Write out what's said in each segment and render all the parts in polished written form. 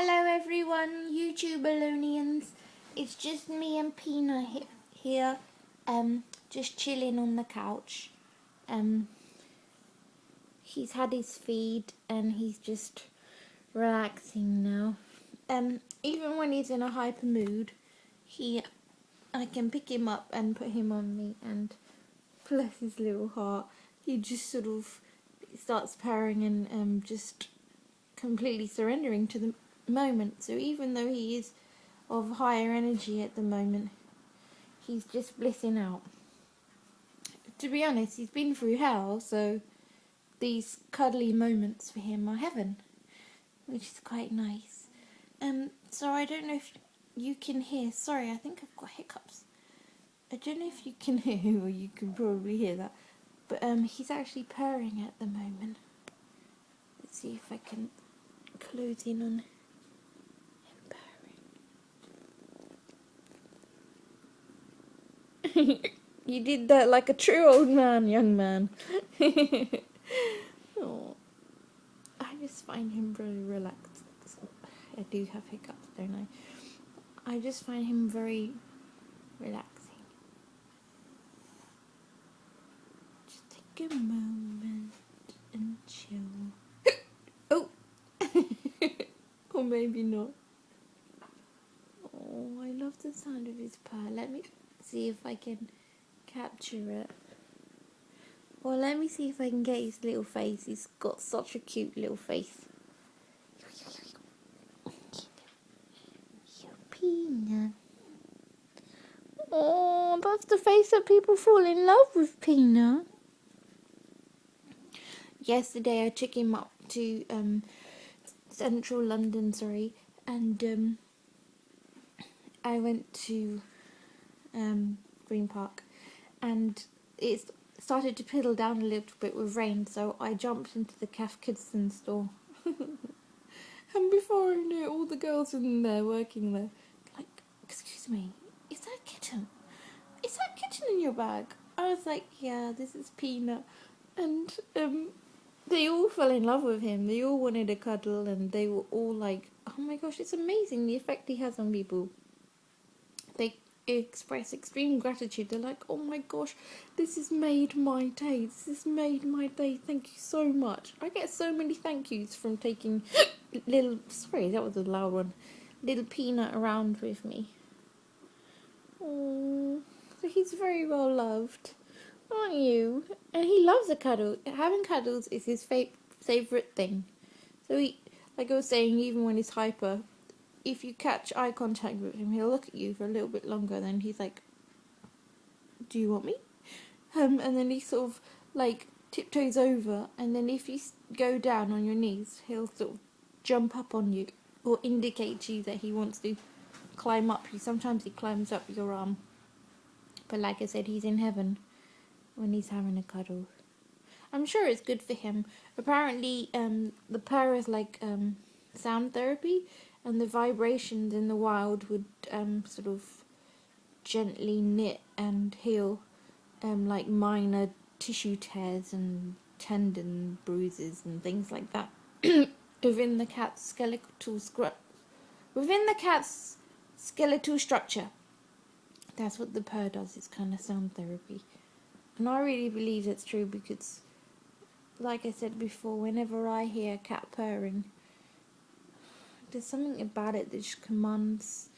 Hello everyone, YouTube Balloonians. It's just me and Peanut here, just chilling on the couch. He's had his feed and he's just relaxing now. Even when he's in a hyper mood, I can pick him up and put him on me, and bless his little heart, he just sort of starts purring and just completely surrendering to the moment. So even though he is of higher energy at the moment, he's just blissing out. To be honest, he's been through hell, so these cuddly moments for him are heaven, which is quite nice. So I don't know if you can hear, sorry, I think I've got hiccups. I don't know if you can hear, or you can probably hear that, but he's actually purring at the moment. Let's see if I can close in on him purring. You did that like a true old man, young man. Oh, I just find him very relaxed. I do have hiccups, don't I? I just find him very relaxing. Just take a moment and chill. Oh! Or maybe not. Oh, I love the sound of his purr. Let me see if I can capture it. Or let me see if I can get his little face. He's got such a cute little face. Peanut. Oh, that's the face that people fall in love with, Peanut. Yesterday I took him up to central London, and I went to Green Park, and it started to piddle down a little bit with rain, so I jumped into the kitten store. And before I knew it, all the girls in there working there, like, excuse me, is that a kitten? Is that a kitten in your bag? I was like, yeah, this is Peanut. And they all fell in love with him. They all wanted a cuddle, and they were all like, oh my gosh, it's amazing the effect he has on people. They express extreme gratitude. They're like, oh my gosh, this has made my day. This has made my day. Thank you so much. I get so many thank yous from taking sorry, that was a loud one. Little Peanut around with me. Oh, so he's very well loved, aren't you? And he loves a cuddle. Having cuddles is his favourite thing. So he, like I was saying, even when he's hyper, if you catch eye contact with him, he'll look at you for a little bit longer. Then he's like, "Do you want me?" And then he sort of like tiptoes over, and then if you go down on your knees, he'll sort of jump up on you or indicate to you that he wants to climb up you. Sometimes he climbs up your arm, but like I said, he's in heaven when he's having a cuddle. I'm sure it's good for him. Apparently, the purr is like sound therapy, and the vibrations in the wild would sort of gently knit and heal like minor tissue tears and tendon bruises and things like that within the cat's skeletal structure. That's what the purr does. It's kind of sound therapy, and I really believe that's true because, like I said before, whenever I hear a cat purring, there's something about it that just commands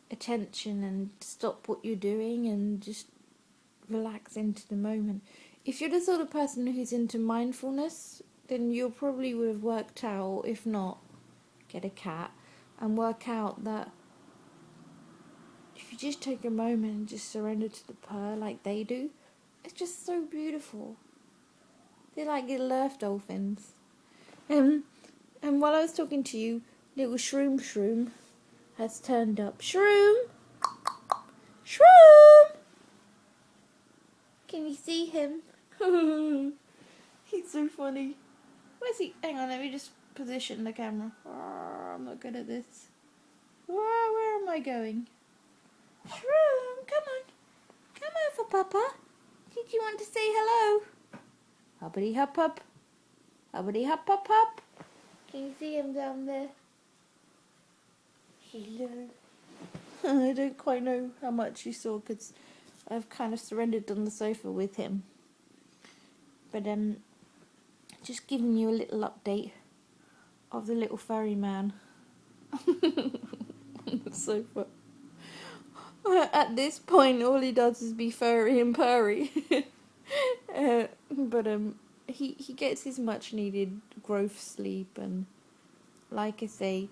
attention and stop what you're doing and just relax into the moment. If you're the sort of person who's into mindfulness, then you probably would have worked out, if not, get a cat and work out that if you just take a moment and just surrender to the purr like they do, it's just so beautiful. They're like little earth dolphins. And while I was talking to you, little Shroom has turned up. Shroom! Can you see him? He's so funny. Where's he? Hang on, let me just position the camera. I'm not good at this. Where am I going? Shroom, come on. Come over, Papa. Did you want to say hello? Hubbity hop hop. Hubbity hop hop hop. Can you see him down there? Hello. I don't quite know how much you saw because I've kind of surrendered on the sofa with him. But just giving you a little update of the little furry man on the sofa. At this point, all he does is be furry and purry. But he gets his much needed growth sleep, and like I say,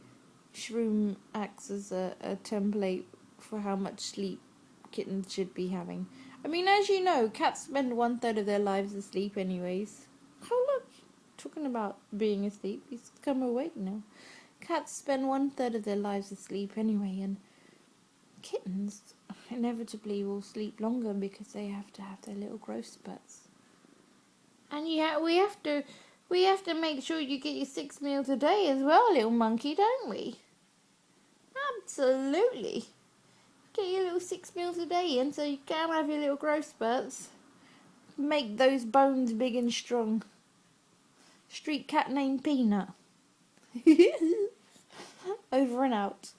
Shroom acts as a template for how much sleep kittens should be having. I mean, as you know, cats spend 1/3 of their lives asleep anyways. How long? Talking about being asleep, he's come awake now. Cats spend 1/3 of their lives asleep anyway, and kittens inevitably will sleep longer because they have to have their little growth spurts. And yeah, we have to make sure you get your 6 meals a day as well, little monkey, don't we? Absolutely. Get your little 6 meals a day in so you can have your little growth spurts. Make those bones big and strong. Street cat named Peanut. Over and out.